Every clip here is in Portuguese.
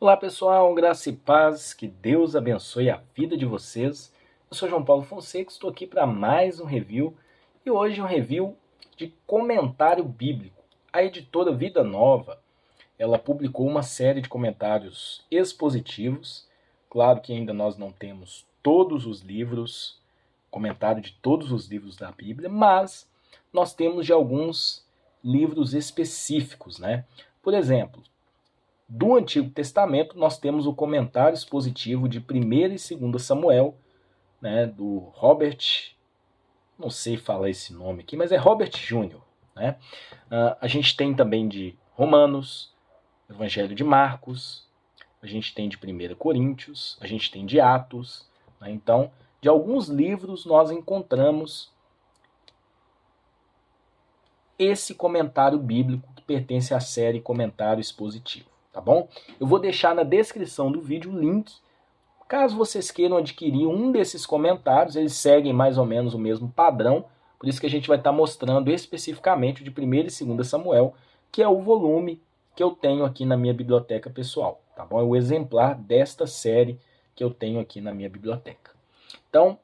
Olá pessoal, graça e paz, que Deus abençoe a vida de vocês. Eu sou João Paulo Fonseca, estou aqui para mais um review e hoje um review de comentário bíblico. A editora Vida Nova, ela publicou uma série de comentários expositivos. Claro que ainda nós não temos todos os livros, comentário de todos os livros da Bíblia, mas nós temos de alguns livros específicos, né? Por exemplo, do Antigo Testamento, nós temos o comentário expositivo de 1ª e 2ª Samuel, né, do Robert, não sei falar esse nome aqui, mas é Robert Jr. Né? A gente tem também de Romanos, Evangelho de Marcos, a gente tem de 1 Coríntios, a gente tem de Atos. Né? Então, de alguns livros nós encontramos esse comentário bíblico que pertence à série Comentário Expositivo. Tá bom? Eu vou deixar na descrição do vídeo o link, caso vocês queiram adquirir um desses comentários. Eles seguem mais ou menos o mesmo padrão, por isso que a gente vai estar mostrando especificamente o de 1ª e 2ª Samuel, que é o volume que eu tenho aqui na minha biblioteca pessoal, tá bom? É o exemplar desta série que eu tenho aqui na minha biblioteca. Então,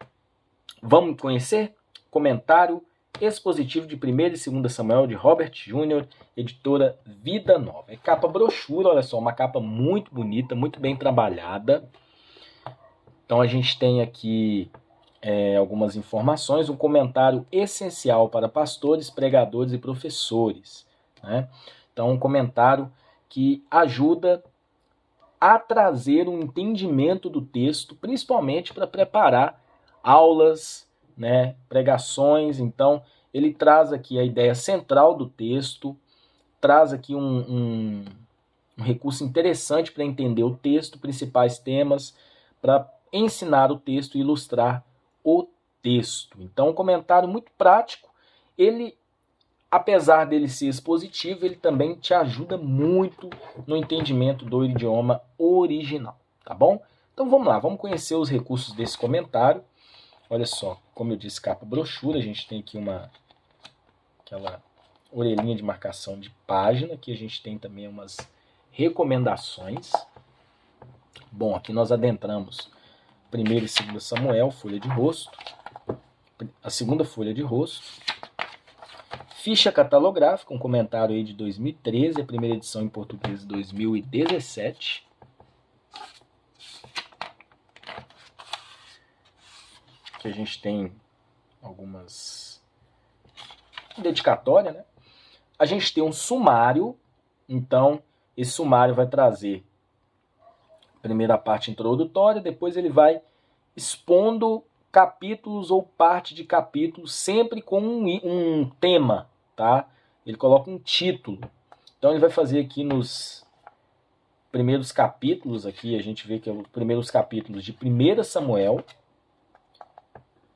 vamos conhecer? Comentário expositivo de 1ª e 2ª Samuel, de Robert Jr., editora Vida Nova. É capa brochura, olha só, uma capa muito bonita, muito bem trabalhada. Então a gente tem aqui algumas informações, um comentário essencial para pastores, pregadores e professores. Né? Então um comentário que ajuda a trazer um entendimento do texto, principalmente para preparar aulas, né, pregações. Então ele traz aqui a ideia central do texto, traz aqui um recurso interessante para entender o texto, principais temas, para ensinar o texto e ilustrar o texto. Então um comentário muito prático. Ele, apesar dele ser expositivo, ele também te ajuda muito no entendimento do idioma original, tá bom? Então vamos lá, vamos conhecer os recursos desse comentário. Olha só, como eu disse, capa brochura, a gente tem aqui aquela orelhinha de marcação de página, aqui a gente tem também umas recomendações. Bom, aqui nós adentramos 1ª e 2ª Samuel, folha de rosto, a segunda folha de rosto, ficha catalográfica, um comentário aí de 2013, a primeira edição em português de 2017. Que a gente tem algumas dedicatórias, né? A gente tem um sumário, então esse sumário vai trazer a primeira parte introdutória, depois ele vai expondo capítulos ou parte de capítulos, sempre com um tema, tá? Ele coloca um título. Então ele vai fazer aqui nos primeiros capítulos, aqui a gente vê que é os primeiros capítulos de 1ª Samuel,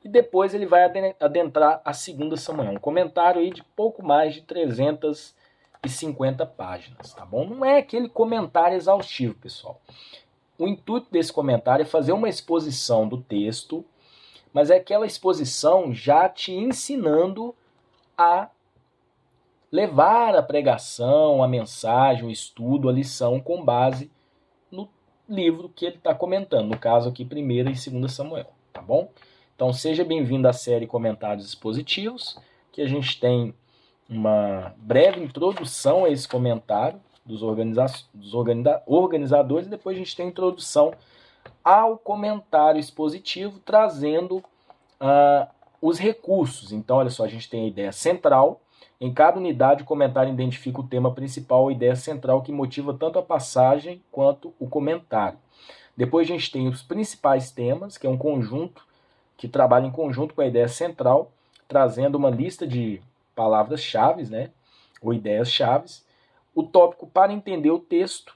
e depois ele vai adentrar a 2ª Samuel. Um comentário aí de pouco mais de 350 páginas, tá bom? Não é aquele comentário exaustivo, pessoal. O intuito desse comentário é fazer uma exposição do texto, mas é aquela exposição já te ensinando a levar a pregação, a mensagem, o estudo, a lição com base no livro que ele está comentando. No caso aqui, 1ª e 2ª Samuel, tá bom? Então seja bem-vindo à série Comentários Expositivos, que a gente tem uma breve introdução a esse comentário dos organizadores, e depois a gente tem a introdução ao comentário expositivo, trazendo os recursos. Então, olha só, a gente tem a ideia central. Em cada unidade, o comentário identifica o tema principal, a ideia central que motiva tanto a passagem quanto o comentário. Depois a gente tem os principais temas, que é um conjunto que trabalha em conjunto com a ideia central, trazendo uma lista de palavras-chave, né, ou ideias-chave. O tópico para entender o texto.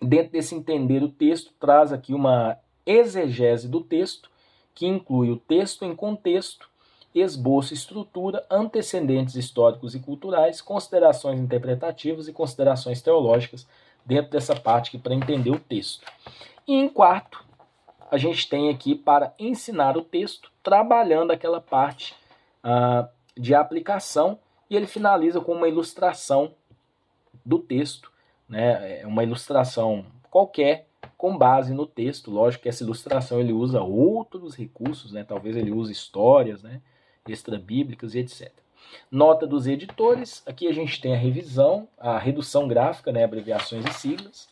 Dentro desse entender o texto, traz aqui uma exegese do texto, que inclui o texto em contexto, esboço e estrutura, antecedentes históricos e culturais, considerações interpretativas e considerações teológicas, dentro dessa parte aqui para entender o texto. E em quarto, a gente tem aqui para ensinar o texto, trabalhando aquela parte de aplicação, e ele finaliza com uma ilustração do texto, né? Uma ilustração qualquer com base no texto. Lógico que essa ilustração ele usa outros recursos, né? Talvez ele use histórias, né? Extra-bíblicas e etc. Nota dos editores, aqui a gente tem a revisão, a redução gráfica, né? Abreviações e siglas.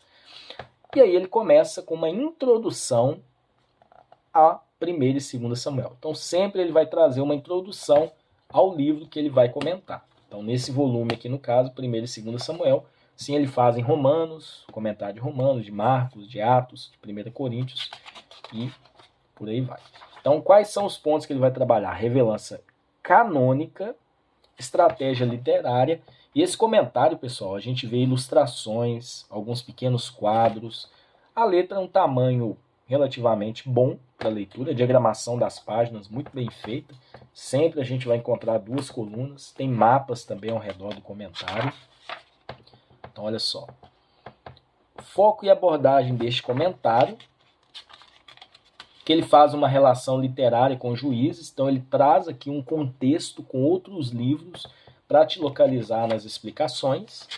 E aí ele começa com uma introdução a 1º e 2 Samuel. Então sempre ele vai trazer uma introdução ao livro que ele vai comentar. Então nesse volume aqui no caso, 1º e 2 Samuel, sim, ele faz em Romanos, comentário de Romanos, de Marcos, de Atos, de 1 Coríntios e por aí vai. Então quais são os pontos que ele vai trabalhar? Revelança canônica, estratégia literária, e esse comentário, pessoal, a gente vê ilustrações, alguns pequenos quadros, a letra é um tamanho relativamente bom para leitura, a diagramação das páginas muito bem feita, sempre a gente vai encontrar 2 colunas, tem mapas também ao redor do comentário. Então olha só, foco e abordagem deste comentário, que ele faz uma relação literária com Juízes, então ele traz aqui um contexto com outros livros para te localizar nas explicações.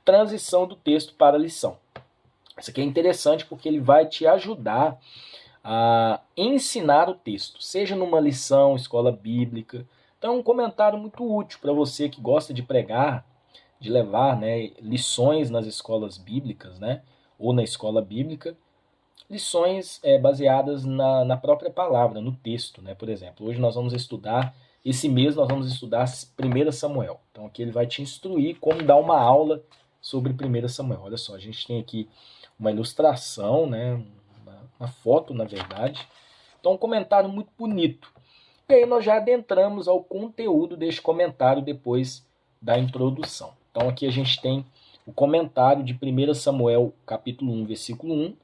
Transição do texto para a lição. Isso aqui é interessante porque ele vai te ajudar a ensinar o texto, seja numa lição, escola bíblica. Então é um comentário muito útil para você que gosta de pregar, de levar, né, lições nas escolas bíblicas, né, ou na escola bíblica, lições baseadas na própria palavra, no texto, né? Por exemplo, hoje nós vamos estudar, esse mês nós vamos estudar 1 Samuel. Então aqui ele vai te instruir como dar uma aula sobre 1 Samuel. Olha só, a gente tem aqui uma ilustração, né? Uma foto, na verdade. Então um comentário muito bonito. E aí nós já adentramos ao conteúdo deste comentário depois da introdução. Então aqui a gente tem o comentário de 1 Samuel, capítulo 1, versículo 1,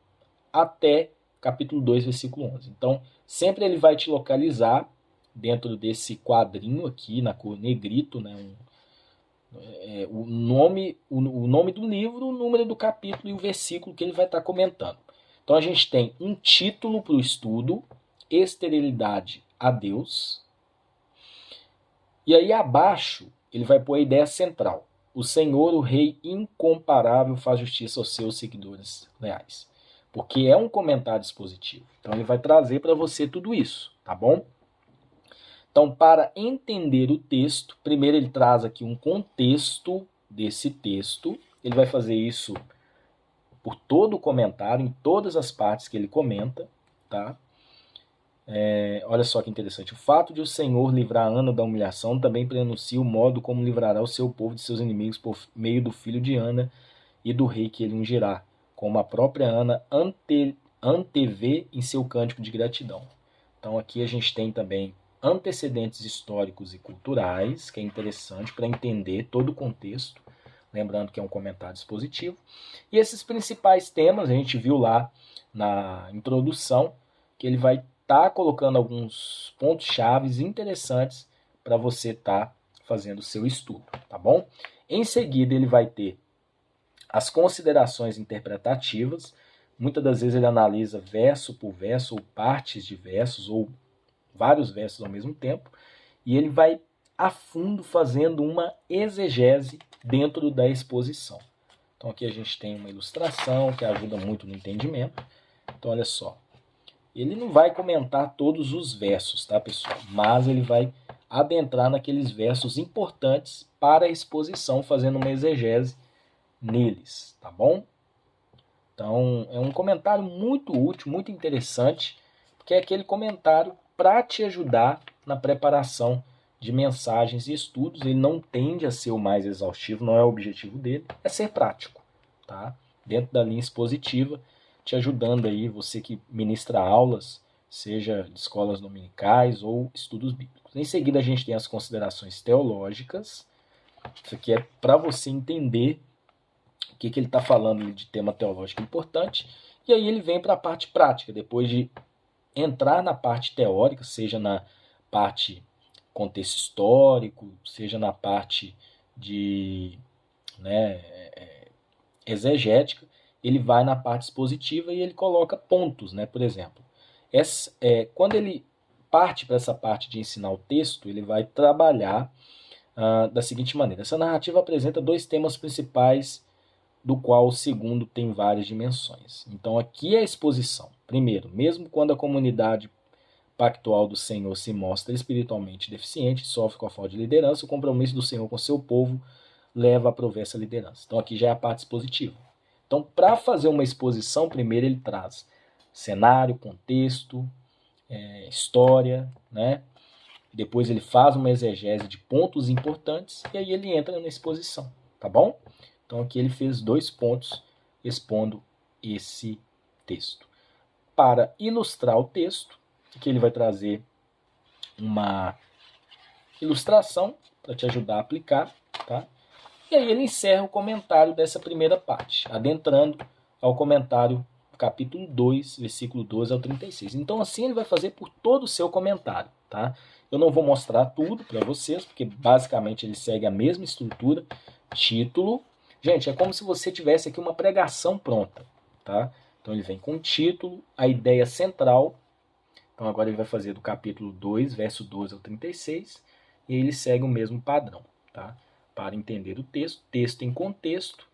até capítulo 2, versículo 11. Então, sempre ele vai te localizar dentro desse quadrinho aqui, na cor negrito, né, o nome do livro, o número do capítulo e o versículo que ele vai estar comentando. Então, a gente tem um título para o estudo, Esterilidade a Deus. E aí, abaixo, ele vai pôr a ideia central. O Senhor, o Rei incomparável, faz justiça aos seus seguidores leais. Porque é um comentário expositivo. Então ele vai trazer para você tudo isso, tá bom? Então, para entender o texto, primeiro ele traz aqui um contexto desse texto. Ele vai fazer isso por todo o comentário, em todas as partes que ele comenta, tá? Olha só que interessante. O fato de o Senhor livrar Ana da humilhação também prenuncia o modo como livrará o seu povo de seus inimigos por meio do filho de Ana e do rei que ele ungirá, como a própria Ana antevê em seu cântico de gratidão. Então aqui a gente tem também antecedentes históricos e culturais, que é interessante para entender todo o contexto, lembrando que é um comentário expositivo. E esses principais temas, a gente viu lá na introdução, que ele vai estar colocando alguns pontos chaves interessantes para você estar fazendo o seu estudo, tá bom? Em seguida ele vai ter as considerações interpretativas. Muitas das vezes ele analisa verso por verso, ou partes de versos, ou vários versos ao mesmo tempo, e ele vai a fundo fazendo uma exegese dentro da exposição. Então aqui a gente tem uma ilustração que ajuda muito no entendimento. Então olha só, ele não vai comentar todos os versos, tá, pessoal? Mas ele vai adentrar naqueles versos importantes para a exposição, fazendo uma exegese neles, tá bom? Então, é um comentário muito útil, muito interessante, porque é aquele comentário para te ajudar na preparação de mensagens e estudos. Ele não tende a ser o mais exaustivo, não é o objetivo dele, é ser prático, tá? Dentro da linha expositiva, te ajudando aí, você que ministra aulas, seja de escolas dominicais ou estudos bíblicos. Em seguida, a gente tem as considerações teológicas. Isso aqui é para você entender o que ele está falando de tema teológico importante, e aí ele vem para a parte prática, depois de entrar na parte teórica, seja na parte contexto histórico, seja na parte de exegética, ele vai na parte expositiva e ele coloca pontos, né? Por exemplo, quando ele parte para essa parte de ensinar o texto, ele vai trabalhar da seguinte maneira. Essa narrativa apresenta 2 temas principais do qual o segundo tem várias dimensões. Então aqui é a exposição. Primeiro, mesmo quando a comunidade pactual do Senhor se mostra espiritualmente deficiente, sofre com a falta de liderança, o compromisso do Senhor com seu povo leva a prover essa liderança. Então aqui já é a parte expositiva. Então, para fazer uma exposição, primeiro ele traz cenário, contexto, história, né? Depois ele faz uma exegese de pontos importantes e aí ele entra na exposição, tá bom? Então aqui ele fez 2 pontos expondo esse texto. Para ilustrar o texto, aqui ele vai trazer uma ilustração para te ajudar a aplicar, tá? E aí ele encerra o comentário dessa primeira parte, adentrando ao comentário capítulo 2, versículo 12 ao 36. Então assim ele vai fazer por todo o seu comentário, tá? Eu não vou mostrar tudo para vocês, porque basicamente ele segue a mesma estrutura, título. Gente, é como se você tivesse aqui uma pregação pronta, tá? Então ele vem com o título, a ideia central. Então agora ele vai fazer do capítulo 2, verso 12 ao 36, e ele segue o mesmo padrão, tá? Para entender o texto, texto em contexto,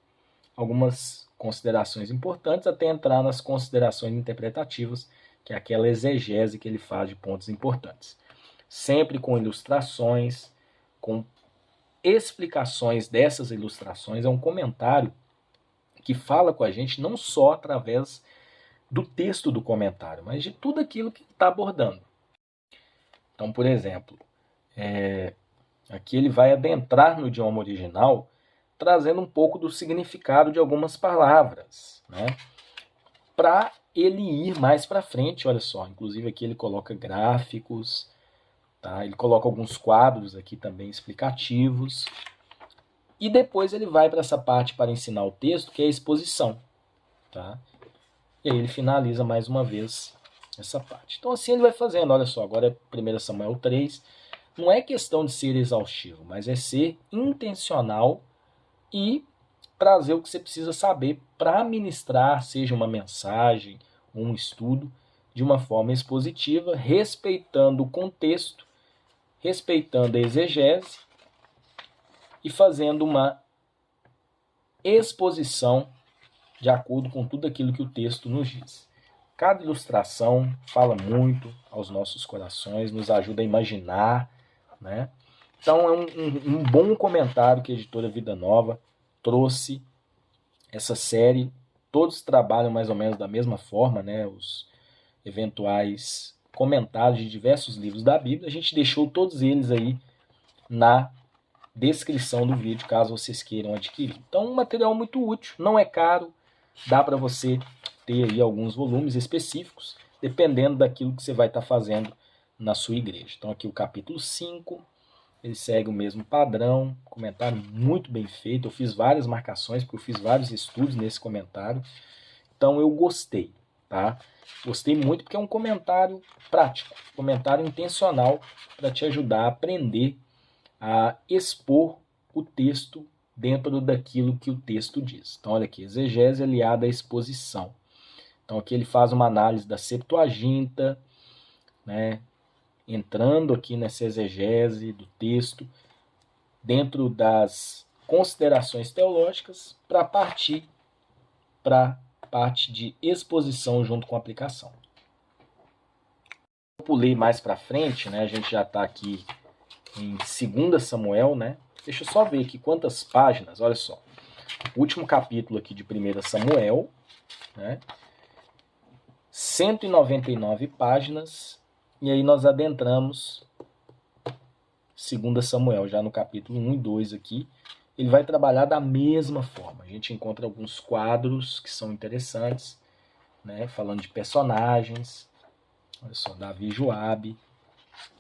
algumas considerações importantes, até entrar nas considerações interpretativas, que é aquela exegese que ele faz de pontos importantes. Sempre com ilustrações, com explicações dessas ilustrações. É um comentário que fala com a gente não só através do texto do comentário, mas de tudo aquilo que está abordando. Então, por exemplo, aqui ele vai adentrar no idioma original, trazendo um pouco do significado de algumas palavras, né? Para ele ir mais para frente, olha só, inclusive aqui ele coloca gráficos, tá? Ele coloca alguns quadros aqui também explicativos, e depois ele vai para essa parte para ensinar o texto, que é a exposição, tá? E aí ele finaliza mais uma vez essa parte. Então assim ele vai fazendo, olha só, agora é 1 Samuel 3, não é questão de ser exaustivo, mas é ser intencional e trazer o que você precisa saber para ministrar, seja uma mensagem, um estudo, de uma forma expositiva, respeitando o contexto, respeitando a exegese e fazendo uma exposição de acordo com tudo aquilo que o texto nos diz. Cada ilustração fala muito aos nossos corações, nos ajuda a imaginar, né? Então é um bom comentário que a editora Vida Nova trouxe essa série. Todos trabalham mais ou menos da mesma forma, né? Os eventuais comentários de diversos livros da Bíblia. A gente deixou todos eles aí na descrição do vídeo, caso vocês queiram adquirir. Então, um material muito útil, não é caro, dá para você ter aí alguns volumes específicos, dependendo daquilo que você vai estar fazendo na sua igreja. Então, aqui o capítulo 5, ele segue o mesmo padrão, comentário muito bem feito. Eu fiz várias marcações, porque eu fiz vários estudos nesse comentário. Então eu gostei, tá? Gostei muito porque é um comentário prático, comentário intencional para te ajudar a aprender a expor o texto dentro daquilo que o texto diz. Então olha aqui, exegese aliada à exposição. Então aqui ele faz uma análise da Septuaginta, né? Entrando aqui nessa exegese do texto, dentro das considerações teológicas, para partir para a parte de exposição junto com a aplicação. Eu pulei mais para frente, né? A gente já está aqui em 2 Samuel, né? Deixa eu só ver aqui quantas páginas, olha só. O último capítulo aqui de 1 Samuel, né? 199 páginas. E aí nós adentramos 2 Samuel, já no capítulo 1 e 2 aqui. Ele vai trabalhar da mesma forma. A gente encontra alguns quadros que são interessantes, né? Falando de personagens. Olha só, Davi e Joabe.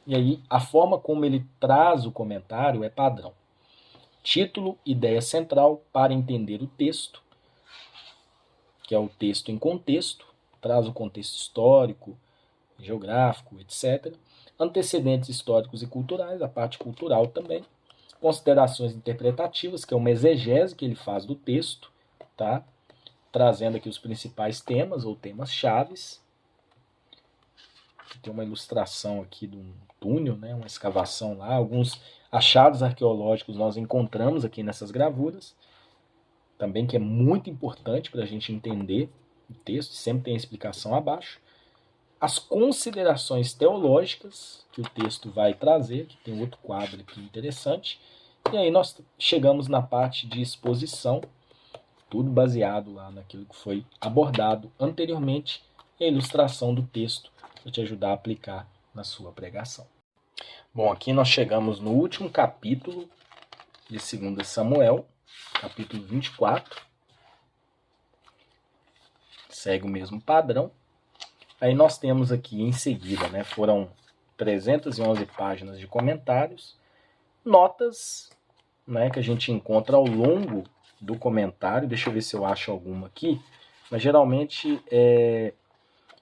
E aí a forma como ele traz o comentário é padrão. Título, ideia central para entender o texto, que é o texto em contexto. Traz o contexto histórico, geográfico, etc. Antecedentes históricos e culturais, a parte cultural também. Considerações interpretativas, que é uma exegese que ele faz do texto, tá? Trazendo aqui os principais temas ou temas chaves. Tem uma ilustração aqui de um túnel, né? Uma escavação lá. Alguns achados arqueológicos nós encontramos aqui nessas gravuras. também, que é muito importante para a gente entender o texto, sempre tem a explicação abaixo. As considerações teológicas que o texto vai trazer, que tem outro quadro aqui interessante. E aí nós chegamos na parte de exposição, tudo baseado lá naquilo que foi abordado anteriormente, e a ilustração do texto para te ajudar a aplicar na sua pregação. Bom, aqui nós chegamos no último capítulo de 2 Samuel, capítulo 24. Segue o mesmo padrão. Aí nós temos aqui em seguida, né, foram 311 páginas de comentários, notas, né, que a gente encontra ao longo do comentário. Deixa eu ver se eu acho alguma aqui, mas geralmente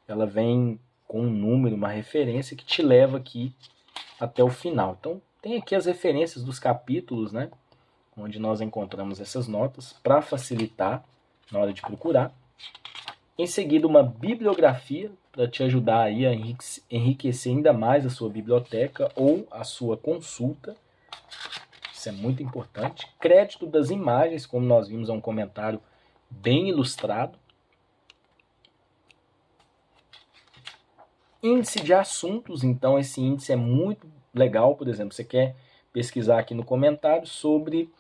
ela vem com um número, uma referência que te leva aqui até o final. Então tem aqui as referências dos capítulos, né, onde nós encontramos essas notas para facilitar na hora de procurar. Em seguida, uma bibliografia para te ajudar aí a enriquecer ainda mais a sua biblioteca ou a sua consulta. Isso é muito importante. Crédito das imagens, como nós vimos, é um comentário bem ilustrado. Índice de assuntos, então esse índice é muito legal. Por exemplo, você quer pesquisar aqui no comentário sobre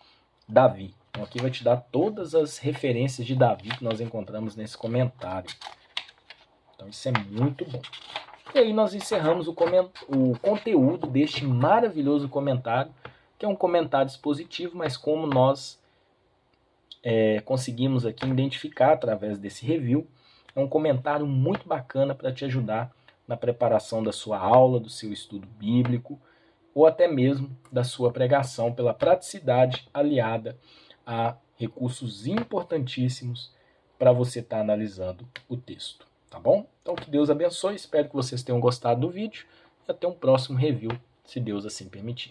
Davi. Então aqui vai te dar todas as referências de Davi que nós encontramos nesse comentário. Então isso é muito bom. E aí nós encerramos o conteúdo deste maravilhoso comentário, que é um comentário expositivo, mas como nós conseguimos aqui identificar através desse review, é um comentário muito bacana para te ajudar na preparação da sua aula, do seu estudo bíblico, ou até mesmo da sua pregação, pela praticidade aliada a recursos importantíssimos para você estar analisando o texto, tá bom? Então que Deus abençoe, espero que vocês tenham gostado do vídeo e até um próximo review, se Deus assim permitir.